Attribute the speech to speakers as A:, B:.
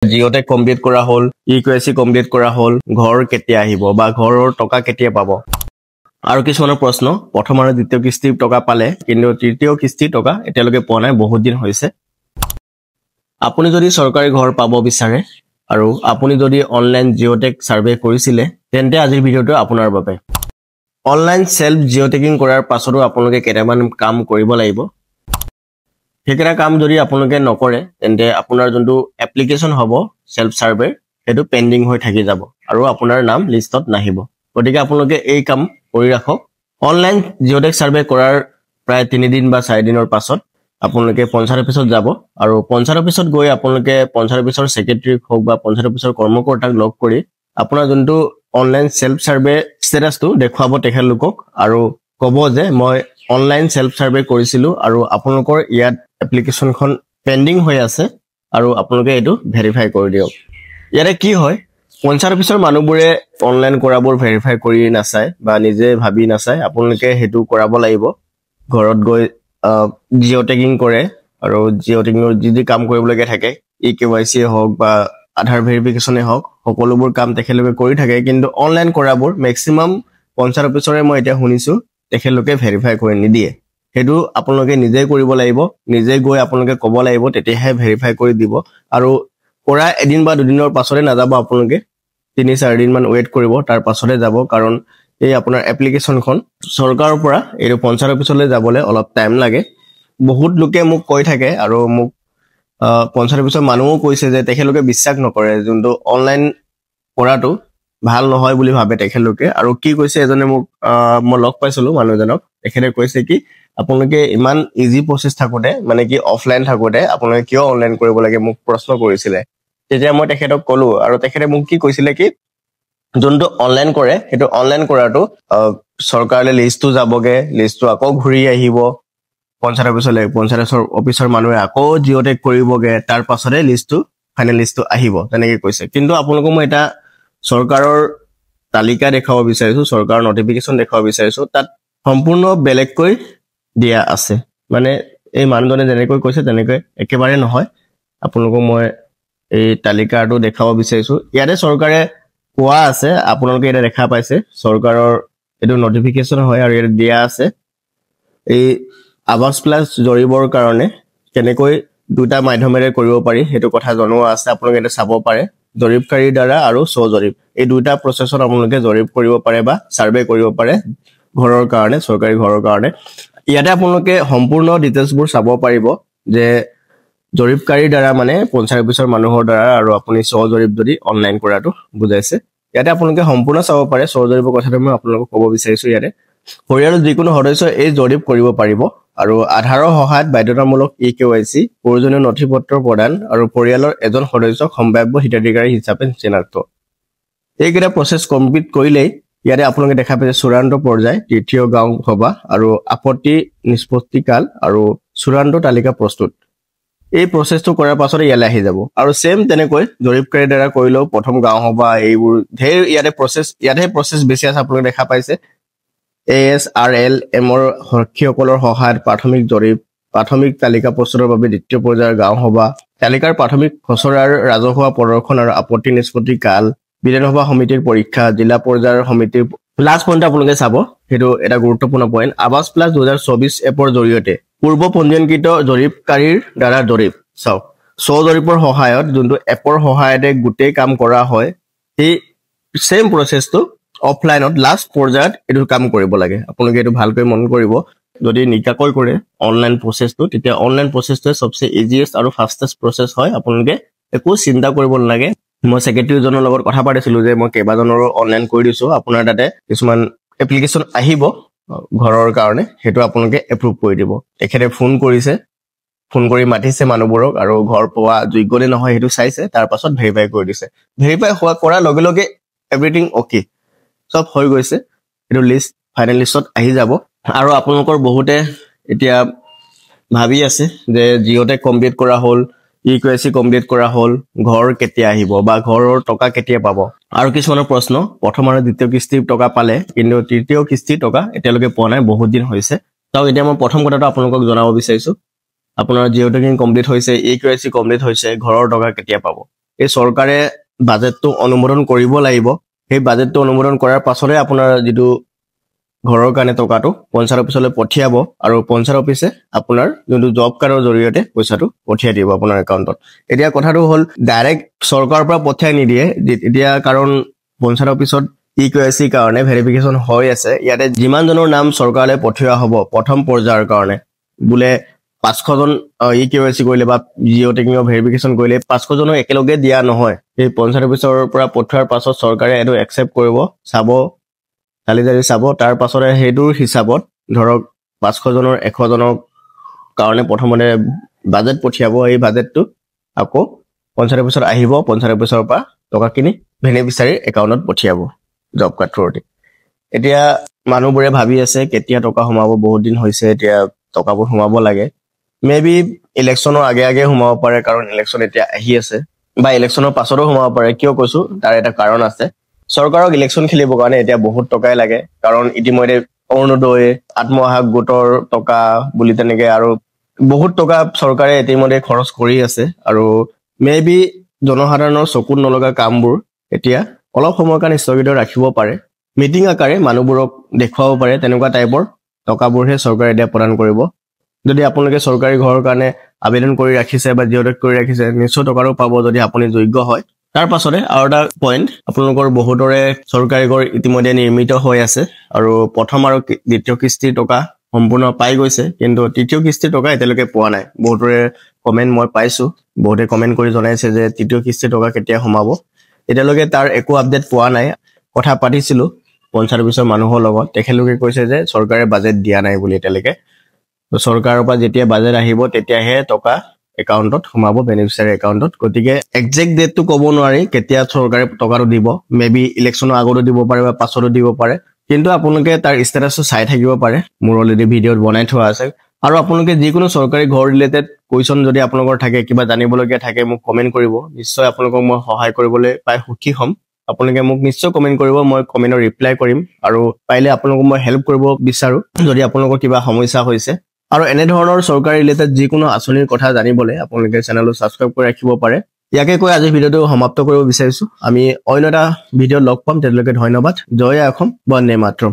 A: Geotag complete কৰা হ'ল, ইকুৱেচি complete কৰা হ'ল, ঘৰ কেতিয়া আহিব বা ঘৰৰ টকা কেতিয়া পাব। আৰু কিছুমানৰ প্ৰশ্ন, প্ৰথম আৰু দ্বিতীয় কিস্তিৰ টকা পালে কিন্তু তৃতীয় কিস্তিৰ টকা এতিয়ালৈকে পোৱা নাই, বহুত দিন হৈছে। আপুনি যদি চৰকাৰী ঘৰ পাব বিচাৰে আৰু আপুনি যদি অনলাইন জিঅ'টেক সাৰ্ভে কৰিছিলে তেন্তে আজিৰ ভিডিঅ'টো আপোনাৰ বাবে। অনলাইন সেলফ জিঅ'টেকিং কৰাৰ পাছতো আপোনালোকে কেইটামান কাম কৰিব লাগিব। সেইকেইটা কাম যদি আপোনালোকে নকৰে তেন্তে আপোনাৰ যোনটো এপ্লিকেশ্যন হ'ব সেলফ সাৰ্ভে সেইটো পেন্ডিং হৈ থাকি যাব আৰু আপোনাৰ নাম লিষ্টত নাহিব। গতিকে আপোনালোকে এই কাম কৰি ৰাখক। অনলাইন জিঅ'টেক সাৰ্ভে কৰাৰ প্ৰায় 3 দিন বা 4 দিনৰ পাছত আপোনালোকে পঞ্চায়ত অফিচত যাব আৰু পঞ্চায়ত অফিচত গৈ আপোনালোকে পঞ্চায়ত অফিচৰ সেক্ৰেটাৰীক হওক বা পঞ্চায়ত অফিচৰ কৰ্মকৰ্তাক লগ কৰি আপোনাৰ যোনটো অনলাইন সেলফ সাৰ্ভে ষ্টেটাছটো দেখুৱাব তেখেতলোকক আৰু ক'ব যে মই অনলাইন সেলফ সাৰ্ভে কৰিছিলো আৰু আপোনালোকৰ ইয়াত এপ্লিকেশ্যনখন পেন্ডিং হৈ আছে আৰু আপোনালোকে এইটো ভেৰিফাই কৰি দিয়ক। ইয়াতে কি হয়, পঞ্চায়ত অফিচৰ মানুহবোৰে অনলাইন কৰাবোৰ ভেৰিফাই কৰি নাচায় বা নিজে ভাবি নাচায়, আপোনালোকে সেইটো কৰাব লাগিব। ঘৰত গৈ জিঅ'টেকিং কৰে আৰু জিঅ'টেকিঙৰ যি কাম কৰিবলগীয়া থাকে, ইকেৱাইচি হওক বা আধাৰ ভেৰিফিকেশ্যনে হওক, সকলোবোৰ কাম তেখেতলোকে কৰি থাকে, কিন্তু অনলাইন কৰাবোৰ মেক্সিমাম পঞ্চায়ত অফিচৰে মই এতিয়া শুনিছো তেখেতলোকে ভেৰিফাই কৰি নিদিয়ে। সেইটো আপোনালোকে নিজে কৰিব লাগিব, নিজে গৈ আপোনালোকে ক'ব লাগিব, তেতিয়াহে ভেৰিফাই কৰি দিব। আৰু কৰা এদিন বা দুদিনৰ পাছতে নাযাব, আপোনালোকে 3-4 দিন মান ৱেইট কৰিব, তাৰ পাছতে যাব। কাৰণ এই আপোনাৰ এপ্লিকেশ্যনখন চৰকাৰৰ পৰা এইটো পঞ্চায়ত অফিচলৈ যাবলৈ অলপ টাইম লাগে। বহুত লোকে মোক কৈ থাকে আৰু মোক পঞ্চায়ত অফিচৰ মানুহও কৈছে যে তেখেতলোকে বিশ্বাস নকৰে, যোনটো অনলাইন কৰাটো ভাল নহয় বুলি ভাবে তেখেতলোকে। আৰু কি কৈছে এজনে মোক, মই লগ পাইছিলো মানুহজনক, তেখেতে কৈছে কি আপোনালোকে ইমান ইজি প্ৰচেছ থাকোঁতে মানে কি অফলাইন থাকোঁতে আপোনালোকে কিয় অনলাইন কৰিব লাগে, মোক প্ৰশ্ন কৰিছিলে। তেতিয়া মই তেখেতক ক'লো আৰু তেখেতে মোক কি কৈছিলে কি যোনটো অনলাইন কৰে সেইটো অনলাইন কৰাটো চৰকাৰলৈ লিষ্টটো যাবগে, লিষ্টটো আকৌ ঘূৰি আহিব পঞ্চায়ত অফিচলৈ, পঞ্চায়ত অফিচৰ মানুহে আকৌ জিঅ'টেক কৰিবগে, তাৰ পাছতে লিষ্টটো ফাইনেল লিষ্টটো আহিব, তেনেকে কৈছে। কিন্তু আপোনালোকক মই এটা চৰকাৰৰ তালিকা দেখাব বিচাৰিছো, চৰকাৰৰ নটিফিকেশ্যন দেখাব বিচাৰিছো, তাত সম্পূৰ্ণ বেলেগকৈ দিয়া আছে। মানে এই মানুহজনে যেনেকৈ কৈছে তেনেকৈ একেবাৰে নহয়। আপোনালোকক মই এই তালিকাটো দেখাব বিচাৰিছো। ইয়াতে চৰকাৰে কোৱা আছে, আপোনালোকে এটা দেখা পাইছে, চৰকাৰৰ এইটো নটিফিকেশ্যন হয় আৰু ইয়াত দিয়া আছে এই আৱাস প্লাছ জৰীবৰ কাৰণে কেনেকৈ দুটা মাধ্যমেৰে কৰিব পাৰি সেইটো কথা জনোৱা আছে। আপোনালোকে এটা চাব পাৰে, জৰীপকাৰীৰ দ্বাৰা আৰু স্বজৰীপ, এই দুটা প্ৰচেছত আপোনালোকে জৰীপ কৰিব পাৰে বা সাৰ্ভে কৰিব পাৰে ঘৰৰ কাৰণে, চৰকাৰী ঘৰৰ কাৰণে। ইয়াতে আপোনালোকে সম্পূৰ্ণ ডিটেইলছবোৰ চাব পাৰিব যে জৰীপকাৰীৰ দ্বাৰা মানে পঞ্চায়ত অফিচৰ মানুহৰ দ্বাৰা আৰু আপুনি স্বজৰীপ যদি অনলাইন কৰাটো বুজাইছে। ইয়াতে আপোনালোকে সম্পূৰ্ণ চাব পাৰে। স্বজৰীপৰ কথাটো মই আপোনালোকক ক'ব বিচাৰিছো। ইয়াতে পৰিয়ালৰ যিকোনো সদস্যই এই জৰীপ কৰিব পাৰিব আৰু আধাৰৰ সহায়ত বাধ্যতামূলক ইকেৱাইচি, প্ৰয়োজনীয় নথিপত্ৰ প্ৰদান আৰু পৰিয়ালৰ এজন সদস্যক সম্ভাৱ্য হিতাধিকাৰী হিচাপে চিনাক্ত, এইকেইটা প্ৰচেছ কমপ্লিট কৰিলেই ইয়াতে আপোনালোকে দেখা পাইছে চূড়ান্ত পৰ্যায়, তৃতীয় গাঁও সভা আৰু আপত্তি নিষ্পত্তিকাল আৰু চূড়ান্ত তালিকা প্ৰস্তুত। এই প্ৰচেছটো কৰাৰ পাছতে ইয়ালৈ আহি যাব। আৰু সেম তেনেকৈ জৰীপকাৰীৰ দ্বাৰা কৰিলেও প্ৰথম গাঁও সভা, এইবোৰ ঢেৰ ইয়াতে প্ৰচেছ বেছি আছে। আপোনালোকে দেখা পাইছে ASRLM ৰ সখীসকলৰ সহায়ত প্ৰাথমিক জৰীপ, প্ৰাথমিক তালিকা প্ৰস্তুতৰ বাবে দ্বিতীয় পৰ্যায়ৰ গাঁও সভা, তালিকাৰ প্ৰাথমিক খচৰাৰ ৰাজহুৱা প্ৰদৰ্শন আৰু আপত্তি নিষ্পত্তি কাল, বিধানসভা সমিতিৰ পৰীক্ষা, জিলা পৰ্যায়ৰ সমিতিৰ। লাষ্ট পইণ্ট আপোনালোকে চাব, সেইটো এটা গুৰুত্বপূৰ্ণ পইণ্ট। আৱাস প্লাছ 2024 এপৰ জৰিয়তে পূৰ্ব পঞ্জীয়নকৃত জৰীপকাৰীৰ দ্বাৰা জৰীপ। চাওক, স্বজৰীপৰ সহায়ত যোনটো এপৰ সহায়তে গোটেই কাম কৰা হয়, সেই সেম প্ৰচেছটো অফলাইনত লাষ্ট পৰ্যায়ত এইটো কাম কৰিব লাগে। আপোনালোকে এইটো ভালকৈ মন কৰিব। যদি নিকাকৈ কৰে অনলাইন প্ৰচেছটো, তেতিয়া অনলাইন প্ৰচেছটোৱে চবচে ইজিয়েষ্ট আৰু ফাষ্টেষ্ট প্ৰচেছ হয়। আপোনালোকে একো চিন্তা কৰিব নালাগে। মই ছেক্ৰেটাৰীজনৰ লগত কথা পাতিছিলো যে মই কেইবাজনৰো অনলাইন কৰি দিছো, আপোনাৰ তাতে কিছুমান এপ্লিকেশ্যন আহিব ঘৰৰ কাৰণে, সেইটো আপোনালোকে এপ্ৰুভ কৰি দিব। তেখেতে ফোন কৰিছে, ফোন কৰি মাতিছে মানুহবোৰক আৰু ঘৰ পোৱা যোগ্য নে নহয় সেইটো চাইছে, তাৰ পাছত ভেৰিফাই কৰি দিছে। ভেৰিফাই কৰাৰ লগে লগে এভৰিথিং অ'কে, চব হৈ গৈছে। এইটো লিষ্ট ফাইনেল লিষ্টত আহি যাব। আৰু আপোনালোকৰ বহুতে এতিয়া ভাবি আছে যে জিঅ'টেক কমপ্লিট কৰা হ'ল, ইকুৱেচি কমপ্লিট কৰা হ'ল, ঘৰ কেতিয়া আহিব বা ঘৰৰ টকা কেতিয়া পাব। আৰু কিছুমানৰ প্ৰশ্ন, প্ৰথম আৰু দ্বিতীয় কিস্তিৰ টকা পালে কিন্তু তৃতীয় কিস্তিৰ টকা এতিয়ালৈকে পোৱা নাই, বহুত দিন হৈছে। চাওক, এতিয়া মই প্ৰথম কথাটো আপোনালোকক জনাব বিচাৰিছো, আপোনাৰ জিঅ'টেকিং কমপ্লিট হৈছে, ইকুৱেচি কমপ্লিট হৈছে, ঘৰৰ টকা কেতিয়া পাব। এই চৰকাৰে বাজেটটো অনুমোদন কৰিব লাগিব সেই বাজেটটো অনুমোদন কৰাৰ পাছতে আপোনাৰ যেটো ঘৰৰ কাৰণে টকাটো পঞ্চায়ত অফিচলৈ পঠিয়াব আৰু পঞ্চায়ত অফিচে আপোনাৰ যোনটো জব কাৰ্ডৰ জৰিয়তে পইচাটো পঠিয়াই দিব আপোনাৰ একাউণ্টত এতিয়া কথাটো হ'ল ডাইৰেক্ট চৰকাৰৰ পৰা পঠিয়াই নিদিয়ে এতিয়া কাৰণ পঞ্চায়ত অফিচত ইকেৱাইচি কাৰণে ভেৰিফিকেশন হৈ আছে ইয়াতে যিমান জনৰ নাম চৰকাৰলৈ পঠিওৱা হ'ব প্ৰথম পৰ্যায়ৰ কাৰণে বুলে 500 জন ইকেৱাইচি কৰিলে বা জিঅ' টেকিংৰ ভেৰিফিকেশন কৰিলে 500 জনক একেলগে দিয়া নহয় এই পঞ্চায়ত অফিচৰ পৰা পঠিওৱাৰ পাছত চৰকাৰে এটো একচেপ্ট কৰিব চাব চালিজাৰি চাব তাৰ পাছৰে হেইটোৰ হিচাপত ধৰক 500 জনৰ 100 জনৰ কাৰণে প্ৰথমতে বাজেট পঠিয়াব এই বাজেটটো আকৌ পঞ্চায়ত অফিচত আহিব পঞ্চায়ত অফিচৰ পৰা টকাখিনি বেনিফিচিয়াৰী একাউণ্টত পঠিয়াব জব কাৰ্ড থ্ৰুদি এতিয়া মানুহবোৰে ভাবি আছে কেতিয়া টকা সোমাব বহুত দিন হৈছে এতিয়া টকাবোৰ সোমাব লাগে মেবি ইলেকশনৰ আগে আগে সোমাব পাৰে কাৰণ ইলেকশন এতিয়া আহি আছে বা ইলেকশনৰ পাছতো সোমাব পাৰে কিয় কৈছো তাৰ এটা কাৰণ আছে চৰকাৰক ইলেকশন খেলিবৰ কাৰণে এতিয়া বহুত টকাই লাগে কাৰণ ইতিমধ্যে অৰুণোদয় আত্মসহায়ক গোটৰ টকা বুলি তেনেকে আৰু বহুত টকা চৰকাৰে ইতিমধ্যে খৰচ কৰি আছে আৰু মেবি জনসাধাৰণৰ চকুত নলগা কামবোৰ এতিয়া অলপ সময়ৰ কাৰণে স্থগিত ৰাখিব পাৰে মিটিং আকাৰে মানুহবোৰক দেখুৱাব পাৰে তেনেকুৱা টাইপৰ টকাবোৰহে চৰকাৰে এতিয়া প্ৰদান কৰিব যদি আপোনালোকে চৰকাৰী ঘৰৰ কাৰণে আবেদন কৰি ৰাখিছে বা জিঅ'টেক কৰি ৰাখিছে নিশ্চয় টকাটো পাব যদি আপুনি যোগ্য হয় তাৰ পাছতে আৰু এটা পইণ্ট আপোনালোকৰ বহুতৰে চৰকাৰী ঘৰ ইতিমধ্যে নিৰ্মিত হৈ আছে আৰু প্ৰথম আৰু দ্বিতীয় কিস্তিৰ টকা সম্পূৰ্ণ পাই গৈছে কিন্তু তৃতীয় কিস্তিৰ টকা এতিয়ালৈকে পোৱা নাই বহুতৰে কমেন্ট মই পাইছো বহুতে কমেন্ট কৰি জনাইছে যে তৃতীয় কিস্তিৰ টকা কেতিয়া সোমাব এতিয়ালৈকে তাৰ একো আপডেট পোৱা নাই কথা পাতিছিলো পঞ্চায়ত অফিচৰ মানুহৰ লগত তেখেতলোকে কৈছে যে চৰকাৰে বাজেট দিয়া নাই বুলি এতিয়ালৈকে চৰকাৰৰ পৰা যেতিয়া বাজেট আহিব তেতিয়াহে টকা একাউণ্টত সোমাব বেনিফিচিয়াৰী একাউণ্টত গতিকে একজেক্ট ডেটটো ক'ব নোৱাৰি কেতিয়া চৰকাৰে টকাটো দিব মেবি ইলেকশনৰ আগতো দিব পাৰে বা পাছতো দিব পাৰে কিন্তু আপোনালোকে তাৰ ষ্টেটাসটো চাই থাকিব পাৰে মোৰ অলৰেডি ভিডিঅ'ত বনাই থোৱা আছে আৰু আপোনালোকে যিকোনো চৰকাৰী ঘৰ ৰিলেটেড কোৱেশ্চন যদি আপোনালোকৰ থাকে কিবা জানিবলগীয়া থাকে মোক কমেন্ট কৰিব নিশ্চয় আপোনালোকক মই সহায় কৰিবলৈ পাই সুখী হ'ম আপোনালোকে মোক নিশ্চয় কমেন্ট কৰিব মই কমেন্টৰ ৰিপ্লাই কৰিম আৰু পাৰিলে আপোনালোকক মই হেল্প কৰিব বিচাৰো যদি আপোনালোকৰ কিবা সমস্যা হৈছে আৰু এনে ধৰণৰ চৰকাৰী ৰিলেটেড যিকোনো আঁচনিৰ কথা জানিবলৈ আপোনালোকে চেনেলটো সাবস্ক্ৰাইব কৰি ৰাখিব পাৰে ইয়াকে কৈ আজি ভিডিঅ'টো সমাপ্ত কৰিব বিচাৰিছো আমি অন্য এটা ভিডিঅ'ত লগ পাম তেতিয়ালৈকে ধন্যবাদ জয় অসম বন্দে মাতৰম